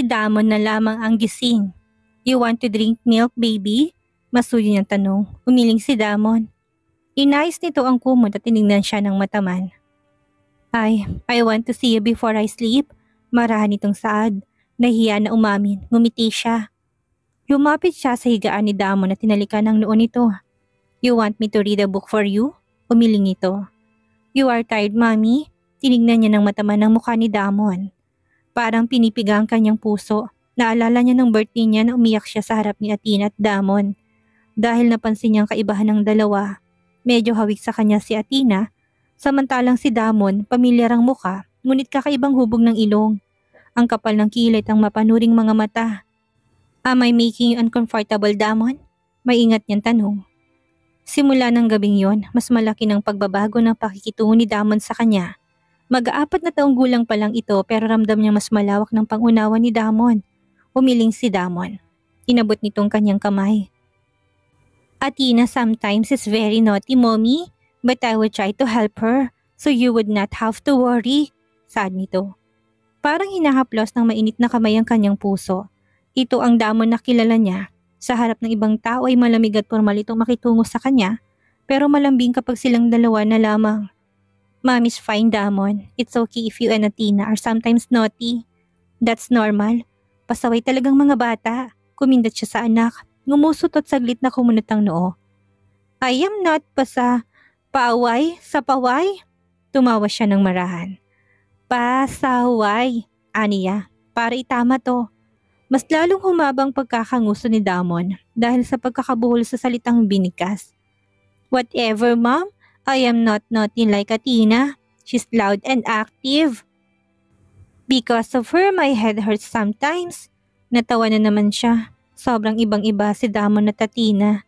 Si Damon na lamang ang gising. You want to drink milk, baby? Masuyo niyang tanong. Umiling si Damon. Inayos nito ang kumot at tinignan siya ng mataman. I want to see you before I sleep. Marahan nitong saad. Nahiya na umamin. Ngumiti siya. Lumapit siya sa higaan ni Damon at tinalikan ang noon nito. You want me to read a book for you? Umiling ito. You are tired, mommy? Tinignan niya ng mataman ang mukha ni Damon. Parang pinipiga ang kanyang puso. Naalala niya ng birthday niya na umiyak siya sa harap ni Athena at Damon. Dahil napansin niyang kaibahan ng dalawa. Medyo hawig sa kanya si Athena, samantalang si Damon, pamilyar ang mukha, ngunit kakaibang hubog ng ilong. Ang kapal ng kilay at ang mapanuring mga mata. Am I making you uncomfortable, Damon? Maingat niyang tanong. Simula ng gabing yon, mas malaki ng pagbabago ng pakikitungo ni Damon sa kanya. Mag-4 na taong gulang pa lang ito pero ramdam niya mas malawak ng pangunawa ni Damon. Umiling si Damon. Inabot nitong kanyang kamay. Athena sometimes is very naughty, mommy, but I would try to help her so you would not have to worry. Saad nito. Parang hinahaplos ng mainit na kamay ang kanyang puso. Ito ang Damon na kilala niya. Sa harap ng ibang tao ay malamig at formal itong makitungo sa kanya, pero malambing kapag silang dalawa na lamang. Mommy's fine, Damon. It's okay if you and Athena are sometimes naughty. That's normal. Pasaway talagang mga bata. Kumindat siya sa anak. Ngumusot at saglit na kumunot ang noo. I am not paaway sa paway. Tumawa siya ng marahan. Pasaway, aniya, para itama to. Mas lalong humabang pagkakanguso ni Damon dahil sa pagkakabuhol sa salitang binikas. Whatever, mom, I am not naughty like Athena. She's loud and active. Because of her, my head hurts sometimes. Natawa na naman siya. Sobrang ibang-iba si Damon at Athena.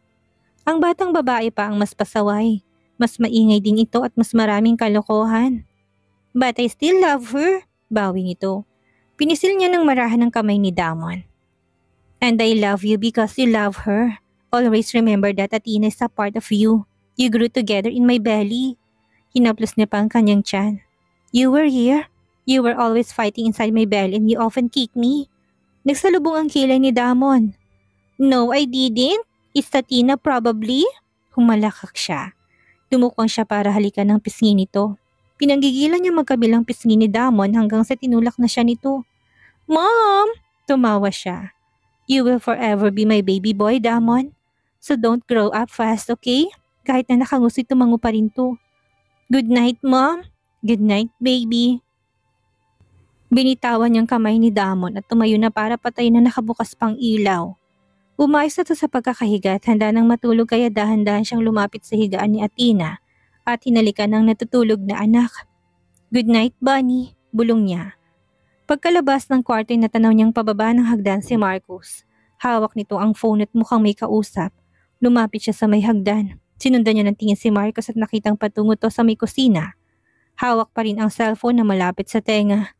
Ang batang babae pa ang mas pasaway. Mas maingay din ito at mas maraming kalokohan. But I still love her, bawi nito. Pinisil niya ng marahan ng kamay ni Damon. And I love you because you love her. Always remember that Athena is a part of you. You grew together in my belly. Hinaplos niya pa ang kanyang tiyan. You were here. You were always fighting inside my belly and you often kick me. Nagsalubong ang kilay ni Damon. No, I didn't. It's Athena probably. Humalakak siya. Tumukwang siya para halikan ng pisngi nito. Pinanggigilan niya magkabilang pisngi ni Damon hanggang sa tinulak na siya nito. Mom! Tumawa siya. You will forever be my baby boy, Damon. So don't grow up fast, okay? Kahit na nakangusoy tumango pa rin to. Good night, Mom. Good night, baby. Binitawan niyang kamay ni Damon at tumayo na para patayin na nakabukas pang ilaw. Umayos na to sa pagkakahiga at handa nang matulog kaya dahan-dahan siyang lumapit sa higaan ni Athena at hinalikan ng natutulog na anak. Good night, Bunny, bulong niya. Pagkalabas ng kwarto ay natanaw niyang pababa ng hagdan si Marcus. Hawak nito ang phone at mukhang may kausap. Lumapit siya sa may hagdan. Sinundan niya ng tingin si Marcus at nakitang patungo to sa may kusina. Hawak pa rin ang cellphone na malapit sa tenga.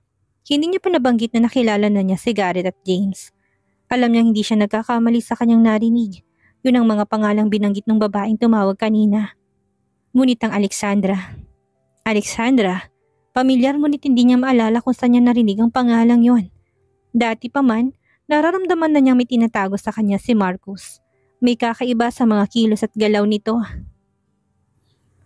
Hindi niya pa nabanggit na nakilala na niya si Garrett at James. Alam niyang hindi siya nagkakamali sa kanyang narinig. Yun ang mga pangalang binanggit ng babaeng tumawag kanina. Ngunit ang Alexandra. Alexandra, pamilyar ngunit hindi niya maalala kung saan niya narinig ang pangalang yon. Dati pa man, nararamdaman na niyang may tinatago sa kanya si Marcus. May kakaiba sa mga kilos at galaw nito.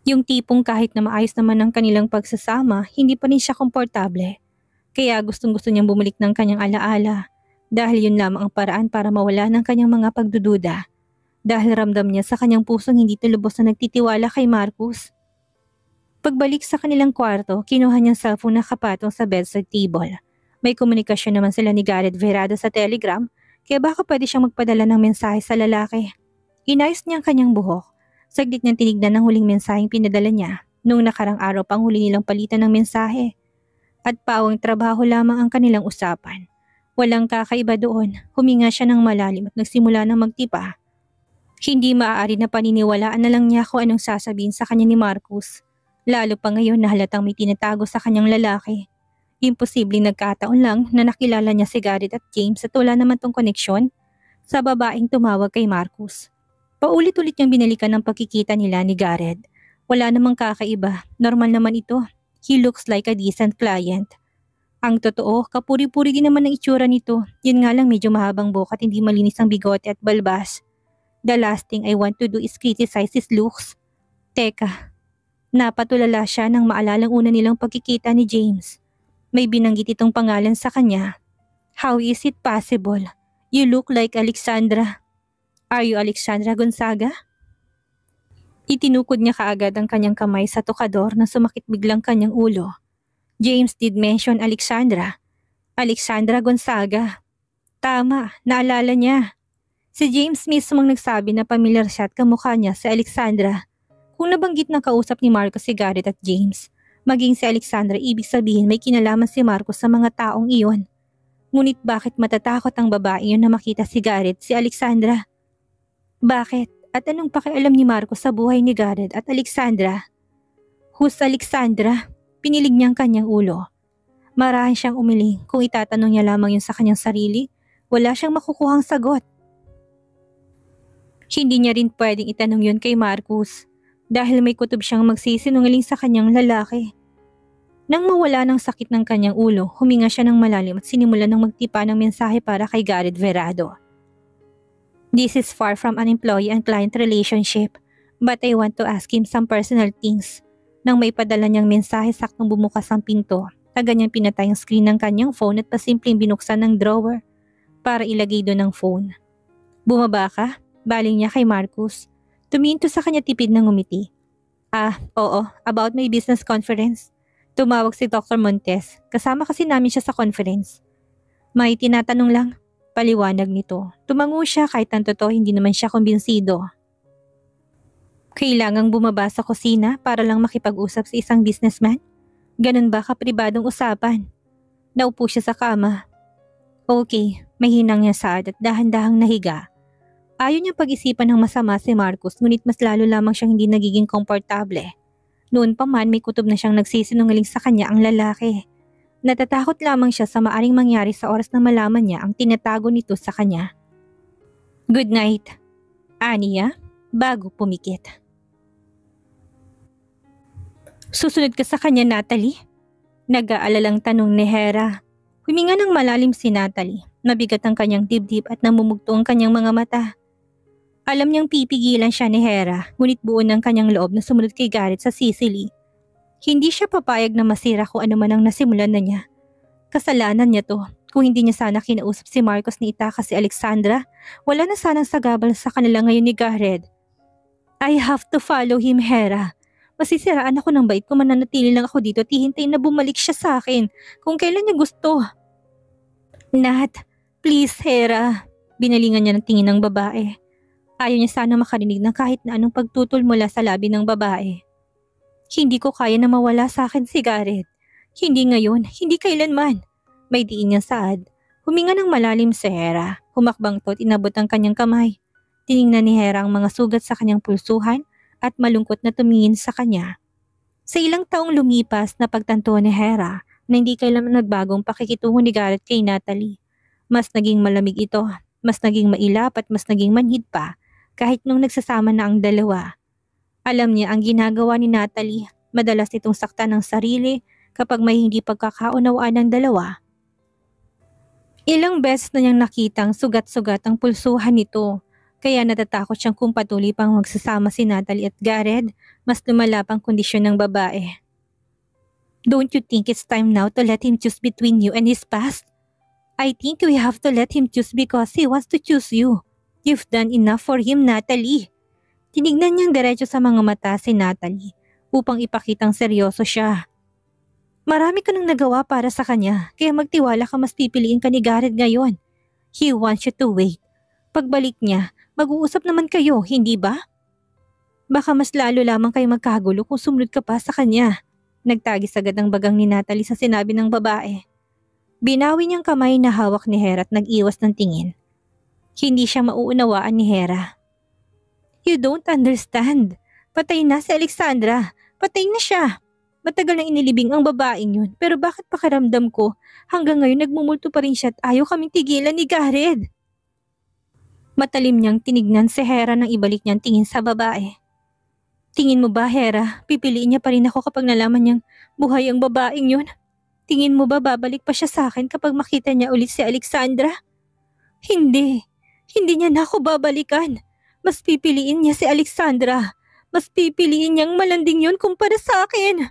Yung tipong kahit na maayos naman ang kanilang pagsasama, hindi pa rin siya komportable. Kaya gustong-gusto niyang bumalik ng kanyang alaala. Dahil yun lamang ang paraan para mawala ng kanyang mga pagdududa. Dahil ramdam niya sa kanyang pusong hindi tulubos na nagtitiwala kay Marcus. Pagbalik sa kanilang kwarto, kinuha niyang cellphone na kapatong sa bedside table. May komunikasyon naman sila ni Garrett Verado sa Telegram, kaya baka pwede siyang magpadala ng mensahe sa lalaki. Inayos niya ang kanyang buhok. Saglit niyang tinignan ang huling mensaheng pinadala niya. Noong nakarang araw pang huli nilang palitan ng mensahe. At pawang trabaho lamang ang kanilang usapan. Walang kakaiba doon, huminga siya ng malalim at nagsimula ng magtipa. Hindi maaari na paniniwalaan na lang niya kung anong sasabihin sa kanya ni Marcus. Lalo pa ngayon na halatang may tinatago sa kanyang lalaki. Imposibleng nagkataon lang na nakilala niya si Garrett at James at wala naman tong koneksyon sa babaeng tumawag kay Marcus. Paulit-ulit niyang binalikan ng pagkikita nila ni Garrett. Wala namang kakaiba, normal naman ito. He looks like a decent client. Ang totoo, kapuri-puri din naman ang itsura nito. Yun nga lang medyo mahabang buhok at hindi malinis ang bigote at balbas. The last thing I want to do is criticize his looks. Teka, napatulala siya nang maalalang una nilang pagkikita ni James. May binanggit itong pangalan sa kanya. How is it possible? You look like Alexandra. Are you Alexandra Gonzaga? Itinukod niya kaagad ang kanyang kamay sa tokador na sumakit biglang kanyang ulo. James did mention Alexandra. Alexandra Gonzaga. Tama, naalala niya. Si James mismong nagsabi na pamilyar siya at kamukha niya si Alexandra. Kung nabanggit ng kausap ni Marcos si Garrett at James, maging si Alexandra, ibig sabihin may kinalaman si Marcos sa mga taong iyon. Ngunit bakit matatakot ang babae yun na makita si Garrett, si Alexandra? Bakit? At anong pakialam ni Marcos sa buhay ni Garrett at Alexandra? Who's Alexandra? Pinilig niyang kanyang ulo. Marahan siyang umiling. Kung itatanong niya lamang yun sa kanyang sarili, wala siyang makukuhang sagot. Hindi niya rin pwedeng itanong yun kay Marcos dahil may kutob siyang magsisinungaling sa kanyang lalaki. Nang mawala ng sakit ng kanyang ulo, huminga siya ng malalim at sinimulan ng magtipa ng mensahe para kay Garrett Verado. This is far from an employee and client relationship, but I want to ask him some personal things. Nang may padala niyang mensahe, saktong bumukas ang pinto. Agad niyang pinatay ang screen ng kanyang phone at pasimpleng binuksan ng drawer para ilagay doon ang phone. Bumaba ka? Baling niya kay Marcos. Tuminto sa kanya tipid ng ngumiti. Oo, about my business conference. Tumawag si Dr. Montes. Kasama kasi namin siya sa conference. May tinatanong lang. Paliwanag nito. Tumango siya kahit ang totoo hindi naman siya kumbinsido. Kailangang bumaba sa kusina para lang makipag-usap sa isang businessman? Ganun ba kapribadong usapan? Naupo siya sa kama. Okay, mahinang niya saad at dahan-dahang nahiga. Ayaw niya pag-isipan ng masama si Marcos ngunit mas lalo lamang siyang hindi nagiging komportable. Noon pa man may kutob na siyang nagsisinungaling sa kanya ang lalaki. Natatakot lamang siya sa maaring mangyari sa oras na malaman niya ang tinatago nito sa kanya. Good night, aniya, bago pumikit. Susunod ka sa kanya, Natalie? Nag-aalalang tanong ni Hera. Huminga ng malalim si Natalie. Mabigat ang kanyang dibdib at namumugto ang kanyang mga mata. Alam niyang pipigilan siya ni Hera, ngunit buo ng kanyang loob na sumunod kay Garrett sa Sicily. Hindi siya papayag na masira kung ano man ang nasimulan na niya. Kasalanan niya to. Kung hindi niya sana kinausap si Marcos ni Itaka si Alexandra, wala na sanang sagabal sa kanila ngayon ni Garrett. I have to follow him, Hera. Masisiraan ako ng bait kung mananatili lang ako dito at hihintayin na bumalik siya sa akin kung kailan niya gusto. Nat, please, Hera. Binalingan niya ng tingin ng babae. Ayaw niya sana makarinig ng kahit na anong pagtutol mula sa labi ng babae. Hindi ko kaya na mawala sa akin si Garrett. Hindi ngayon, hindi kailanman. May diin niya saad. Huminga ng malalim si Hera. Humakbang to at inabot ang kanyang kamay. Tiningnan ni Hera ang mga sugat sa kanyang pulsuhan at malungkot na tumingin sa kanya. Sa ilang taong lumipas na pagtantuan ni Hera na hindi kailanman nagbagong pakikitungo ni Garrett kay Natalie. Mas naging malamig ito, mas naging mailap at mas naging manhid pa kahit nung nagsasama na ang dalawa. Alam niya ang ginagawa ni Natalie, madalas nitong saktan ng sarili kapag may hindi pagkakaunawaan ng dalawa. Ilang beses na niyang nakitang sugat-sugat ang pulsuhan nito, kaya natatakot siyang kung patuloy pang magsasama si Natalie at Garrett, mas lumala pang kondisyon ng babae. Don't you think it's time now to let him choose between you and his past? I think we have to let him choose because he wants to choose you. You've done enough for him, Natalie. Tinignan niyang diretso sa mga mata si Natalie upang ipakitang seryoso siya. Marami ka nang nagawa para sa kanya, kaya magtiwala ka, mas pipiliin ka ni Garrett ngayon. He wants you to wait. Pagbalik niya, mag-uusap naman kayo, hindi ba? Baka mas lalo lamang kayo magkagulo kung sumunod ka pa sa kanya. Nagtagis agad ang bagang ni Natalie sa sinabi ng babae. Binawi niyang kamay na hawak ni Hera at nag-iwas ng tingin. Hindi siya mauunawaan ni Hera. You don't understand. Patay na si Alexandra. Patay na siya. Matagal nang inilibing ang babaeng yun, pero bakit pakiramdam ko hanggang ngayon nagmumulto pa rin siya at ayaw kaming tigilan ni Garrett? Matalim niyang tinignan si Hera nang ibalik niyang tingin sa babae. Tingin mo ba, Hera, pipiliin niya pa rin ako kapag nalaman niyang buhay ang babaeng yun? Tingin mo ba babalik pa siya sa akin kapag makita niya ulit si Alexandra? Hindi. Hindi niya na ako babalikan. Mas pipiliin niya si Alexandra. Mas pipiliin niyang malanding yun kumpara sa akin.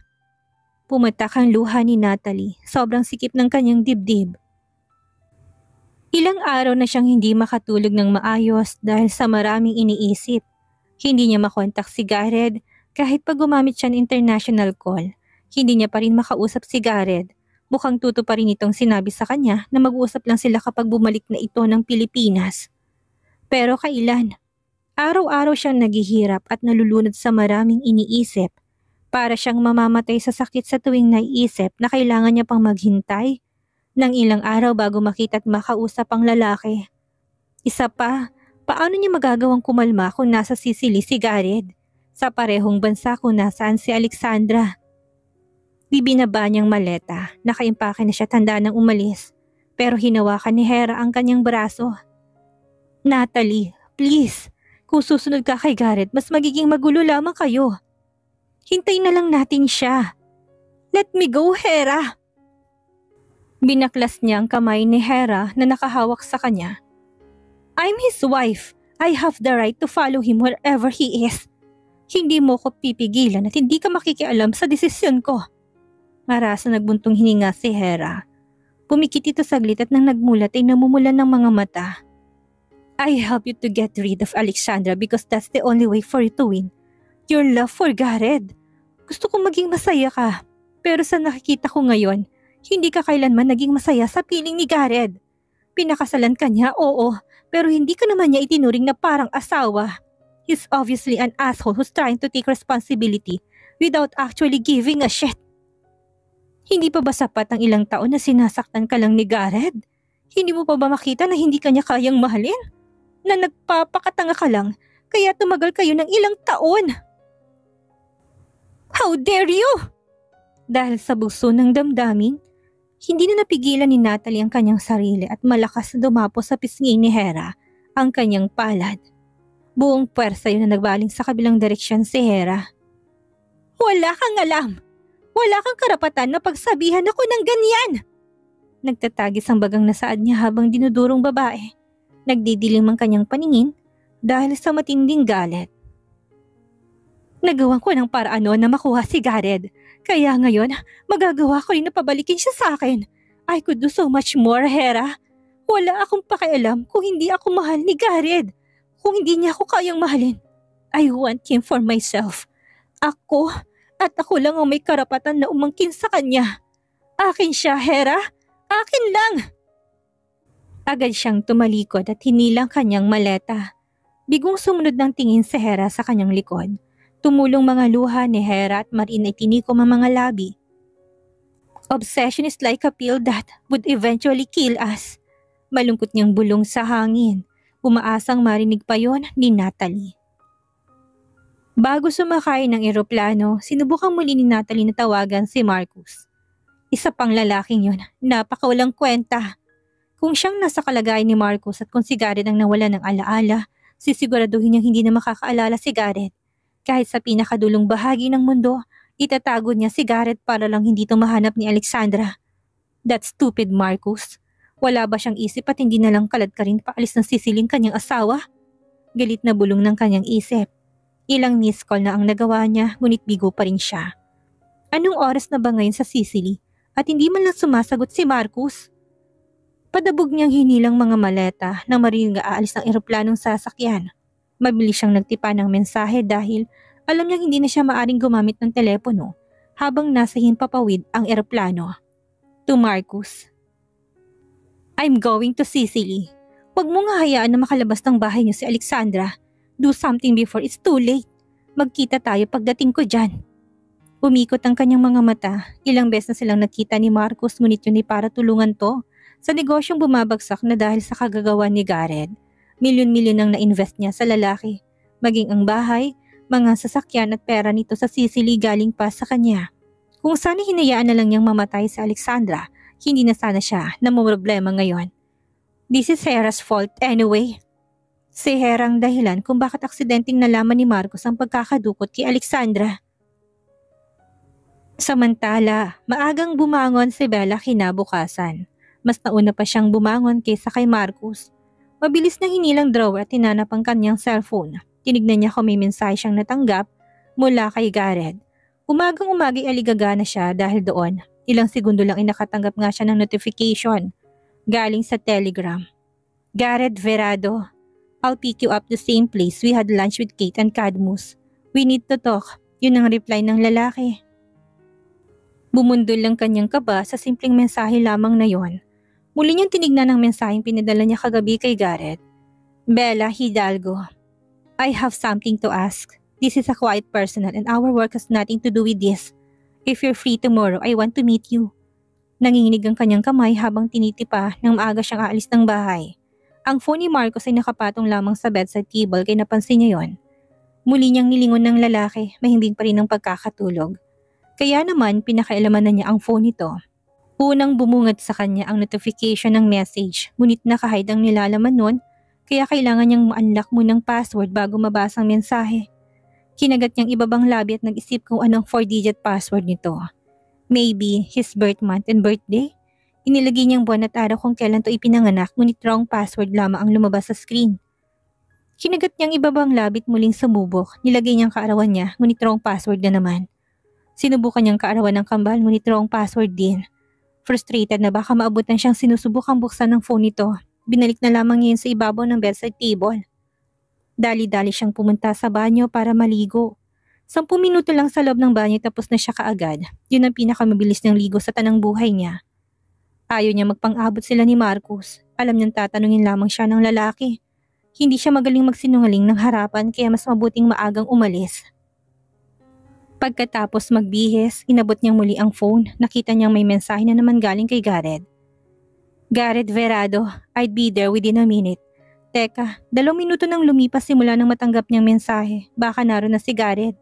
Pumatak ang luha ni Natalie. Sobrang sikip ng kanyang dibdib. Ilang araw na siyang hindi makatulog ng maayos dahil sa maraming iniisip. Hindi niya makontak si Gareth kahit pag gumamit siya ng international call. Hindi niya pa rin makausap si Gareth. Mukhang tuto pa rin itong sinabi sa kanya na mag-uusap lang sila kapag bumalik na ito ng Pilipinas. Pero kailan? Araw-araw siyang naghihirap at nalulunod sa maraming iniisip. Para siyang mamamatay sa sakit sa tuwing naiisip na kailangan niya pang maghintay ng ilang araw bago makita at makausap ang lalaki. Isa pa, paano niya magagawang kumalma kung nasa Sicily si Gareth? Sa parehong bansa kung nasaan si Alexandra. Bibinaba niyang maleta, nakaimpake na siya tanda ng umalis. Pero hinawakan ni Hera ang kanyang braso. Natalie, please, kung susunod ka kay Gareth, mas magiging magulo lamang kayo. Hintayin na lang natin siya. Let me go, Hera. Binaklas niya ang kamay ni Hera na nakahawak sa kanya. I'm his wife. I have the right to follow him wherever he is. Hindi mo ko pipigilan at hindi ka makikialam sa desisyon ko. Marasa nagbuntong hininga si Hera. Pumikit ito saglit at nang nagmulat ay namumulan ng mga mata. I help you to get rid of Alexandra because that's the only way for you to win. Your love for Gareth. Gusto kong maging masaya ka. Pero sa nakikita ko ngayon, hindi ka kailanman naging masaya sa piling ni Gareth. Pinakasalan ka niya, oo, pero hindi ka naman niya itinuring na parang asawa. He's obviously an asshole who's trying to take responsibility without actually giving a shit. Hindi pa ba sapat ang ilang taon na sinasaktan ka lang ni Gareth? Hindi mo pa ba makita na hindi ka niya kayang mahalin? Na nagpapakatanga ka lang, kaya tumagal kayo ng ilang taon? How dare you! Dahil sa bugso ng damdamin, hindi na napigilan ni Natalie ang kanyang sarili at malakas na dumapo sa pisngi ni Hera ang kanyang palad. Buong puwersa yun na nagbaling sa kabilang direksyon si Hera. Wala kang alam! Wala kang karapatan na pagsabihan ako ng ganyan! Nagtatagis ang bagang nasaad niya habang dinudurong babae. Nagdidilim ang kanyang paningin dahil sa matinding galit. Nagawan ko ng paraan na makuha si Gareth. Kaya ngayon, magagawa ko rin na pabalikin siya sa akin. I could do so much more, Hera. Wala akong pakialam kung hindi ako mahal ni Gareth. Kung hindi niya ako kayang mahalin, I want him for myself. Ako at ako lang ang may karapatan na umangkin sa kanya. Akin siya, Hera. Akin lang. Agad siyang tumalikod at hinilang kanyang maleta. Bigong sumunod ng tingin si Hera sa kanyang likod. Tumulong mga luha ni Hera at marin ay tinikom ang mga labi. Obsession is like a pill that would eventually kill us. Malungkot niyang bulong sa hangin. Umaasang marinig pa yon ni Natalie. Bago sumakay ng eroplano, sinubukang muli ni Natalie na tawagan si Marcus. Isa pang lalaking yun, napakawalang kwenta. Kung siyang nasa kalagayan ni Marcus at kung si Gareth ang nawala ng alaala, sisiguraduhin niyang hindi na makakaalala si Gareth. Kahit sa pinakadulong bahagi ng mundo, itatago niya si Gareth para lang hindi tumahanap ni Alexandra. That's stupid, Marcus. Wala ba siyang isip at hindi na lang kalad ka rin paalis ng Sicily kanyang asawa? Galit na bulong ng kanyang isip. Ilang missed call na ang nagawa niya, ngunit bigo pa rin siya. Anong oras na ba ngayon sa Sicily at hindi man lang sumasagot si Marcus? Padabog niyang hinilang mga maleta na marinig aalis ng eroplanong sasakyan. Mabilis siyang nagtipa ng mensahe dahil alam niyang hindi na siya maaring gumamit ng telepono habang nasa himpapawid ang eroplano. To Marcus. I'm going to Sicily. Huwag mo nga hayaan na makalabas ng bahay niyo si Alexandra. Do something before it's too late. Magkita tayo pagdating ko dyan. Umikot ang kanyang mga mata. Ilang beses na silang nakita ni Marcus ngunit yun ay para tulungan to sa negosyong bumabagsak na dahil sa kagagawa ni Gareth. Milyon-milyon ang na-invest niya sa lalaki. Maging ang bahay, mga sasakyan at pera nito sa Sicily galing pa sa kanya. Kung sana hinayaan na lang niyang mamatay si Alexandra, hindi na sana siya namumroblema ngayon. This is Hera's fault anyway. Si Hera ang dahilan kung bakit aksidenteng nalaman ni Marcos ang pagkakadukot kay Alexandra. Samantala, maagang bumangon si Bella kinabukasan. Mas nauna pa siyang bumangon kaysa kay Marcus. Mabilis na hinilang drawer at tinanap ang kanyang cellphone. Tinignan niya kung may mensahe siyang natanggap mula kay Gareth. Umagang-umagi aligaga na siya dahil doon. Ilang segundo lang nakatanggap nga siya ng notification galing sa Telegram. Gareth Verado, I'll pick you up the same place we had lunch with Kate and Cadmus. We need to talk. Yun ang reply ng lalaki. Bumundol lang kanyang kaba sa simpleng mensahe lamang na yon. Muli niyang tinignan ang mensaheng pinadala niya kagabi kay Gareth. Bella Hidalgo, I have something to ask. This is a quiet personal and our work has nothing to do with this. If you're free tomorrow, I want to meet you. Nanginginig ang kanyang kamay habang tinitipa nang maaga siyang aalis ng bahay. Ang phone ni Marcos ay nakapatong lamang sa bedside table kaya napansin niya yon. Muli niyang nilingon ng lalaki, mahimbing pa rin ang pagkakatulog. Kaya naman pinakailaman na niya ang phone nito. Unang bumungad sa kanya ang notification ng message, ngunit nakahide ang nilalaman nun, kaya kailangan niyang ma-unlock munang password bago mabasa ang mensahe. Kinagat niyang ibabang labi at nag-isip kung anong 4-digit password nito. Maybe his birth month and birthday? Inilagay niyang buwan at araw kung kailan to ipinanganak, ngunit wrong password lamang ang lumabas sa screen. Kinagat niyang ibabang labit muling sumubok, nilagay niyang kaarawan niya, ngunit wrong password na naman. Sinubukan niyang kaarawan ng kambal, ngunit wrong password din. Frustrated na baka maabutan siyang sinusubukang buksan ng phone nito, binalik na lamang niya sa ibabaw ng bedside table. Dali-dali siyang pumunta sa banyo para maligo. 10 minuto lang sa loob ng banyo tapos na siya kaagad. Yun ang pinakamabilis niyang ligo sa tanang buhay niya. Ayaw niya magpang-abot sila ni Marcus. Alam niyang tatanungin lamang siya ng lalaki. Hindi siya magaling magsinungaling ng harapan kaya mas mabuting maagang umalis. Pagkatapos magbihis, inabot niyang muli ang phone. Nakita niyang may mensahe na naman galing kay Gareth. Gareth Verado, I'd be there within a minute. Teka, 2 minuto nang lumipas simula nang matanggap niyang mensahe. Baka naroon na si Gareth.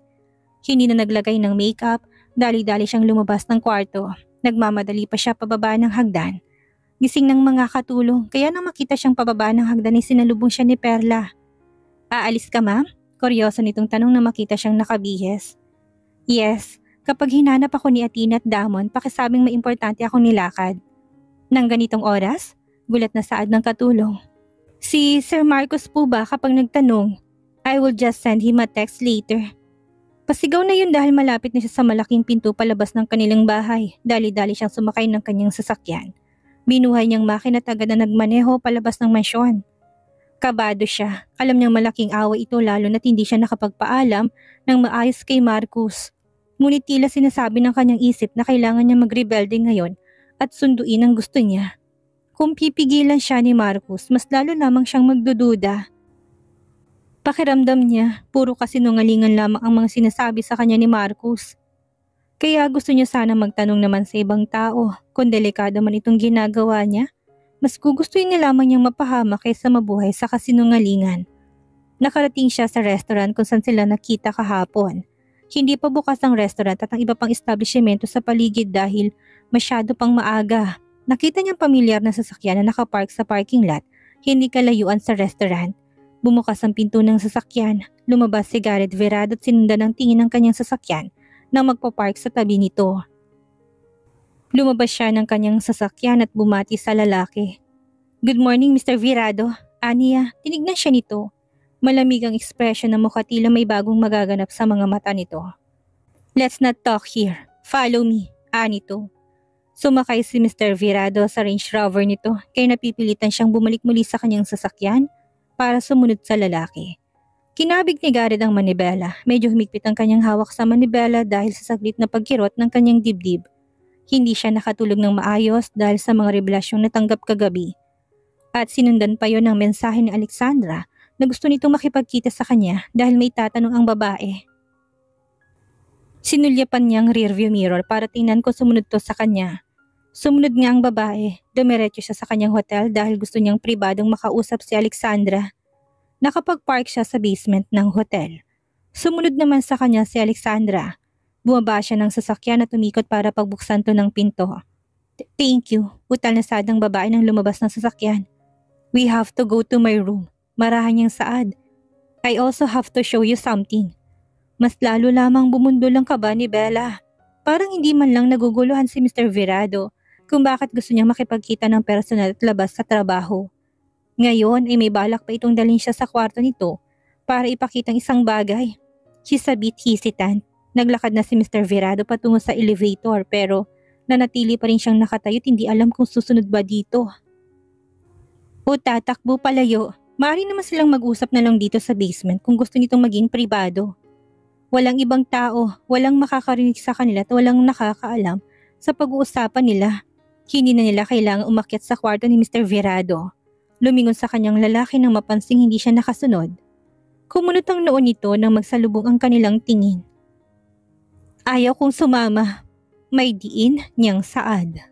Hindi na naglagay ng makeup, dali-dali siyang lumabas ng kwarto. Nagmamadali pa siya pababa ng hagdan. Gising ng mga katulong, kaya nang makita siyang pababa ng hagdan ay sinalubong siya ni Perla. Aalis ka ma'am? Kuryoso nitong tanong na makita siyang nakabihis. Yes, kapag hinanap ako ni Athena at Damon, pakisabing may importante akong nilakad. Nang ganitong oras? Gulat na saad ng katulong. Si Sir Marcos po ba kapag nagtanong? I will just send him a text later. Pasigaw na yun dahil malapit na siya sa malaking pinto palabas ng kanilang bahay. Dali-dali siyang sumakay ng kanyang sasakyan. Binuhay niyang makina at agad na nagmaneho palabas ng mansyon. Kabado siya. Alam niyang malaking away ito lalo na't hindi siya nakapagpaalam ng maayos kay Marcus. Ngunit tila sinasabi ng kanyang isip na kailangan niya magrebelde ngayon at sunduin ang gusto niya. Kung pipigilan siya ni Marcus, mas lalo lamang siyang magdududa. Pakiramdam niya, puro kasinungalingan lamang ang mga sinasabi sa kanya ni Marcus. Kaya gusto niya sana magtanong naman sa ibang tao kung delikado man itong ginagawa niya. Mas gugustuhin niya lamang niyang mapahama kaysa mabuhay sa kasinungalingan. Nakarating siya sa restaurant kung saan sila nakita kahapon. Hindi pa bukas ang restaurant at ang iba pang establishmento sa paligid dahil masyado pang maaga. Nakita niyang pamilyar na sasakyan na nakapark sa parking lot, hindi kalayuan sa restaurant. Bumukas ang pinto ng sasakyan, lumabas si Gareth Verado at sinundan ng tingin ng kanyang sasakyan nang magpapark sa tabi nito. Lumabas siya ng kanyang sasakyan at bumati sa lalaki. Good morning Mr. Verado. Aniya, tinignan siya nito. Malamig ang ekspresyon ng mukha tila may bagong magaganap sa mga mata nito. Let's not talk here. Follow me, anito. Sumakay si Mr. Verado sa Range Rover nito kaya napipilitan siyang bumalik muli sa kanyang sasakyan para sumunod sa lalaki. Kinabig ni Gareth ang manibela. Medyo humigpit ang kanyang hawak sa manibela dahil sa saglit na pagkirot ng kanyang dibdib. Hindi siya nakatulog ng maayos dahil sa mga revelasyong natanggap kagabi. At sinundan pa yon ng mensahe ni Alexandra na gusto nitong makipagkita sa kanya dahil may tatanong ang babae. Sinulyapan niya ang rearview mirror para tingnan kung sumunod to sa kanya. Sumunod nga ang babae, dumiretso siya sa kanyang hotel dahil gusto niyang pribadong makausap si Alexandra. Nakapag-park siya sa basement ng hotel. Sumunod naman sa kanya si Alexandra. Bumaba siya ng sasakyan at umikot para pagbuksan to ng pinto. Thank you, utal na saad ng babae nang lumabas ng sasakyan. We have to go to my room. Marahan niyang saad. I also have to show you something. Mas lalo lamang bumundol ang kaba ni Bella. Parang hindi man lang naguguluhan si Mr. Virado kung bakit gusto niyang makipagkita ng personal at labas sa trabaho. Ngayon ay may balak pa itong dalhin siya sa kwarto nito para ipakitang isang bagay. She's a bit hesitant. Naglakad na si Mr. Virado patungo sa elevator pero nanatili pa rin siyang nakatayo at hindi alam kung susunod ba dito. O tatakbo palayo. Maaari naman silang mag-usap na lang dito sa basement kung gusto nitong maging pribado. Walang ibang tao, walang makakarinig sa kanila at walang nakakaalam sa pag-uusapan nila. Hindi na nila kailangang umakyat sa kwarto ni Mr. Virado. Lumingon sa kanyang lalaki nang mapansing hindi siya nakasunod. Kumunot ang noon nito nang magsalubong ang kanilang tingin. Ayaw kong sumama. May diin niyang saad.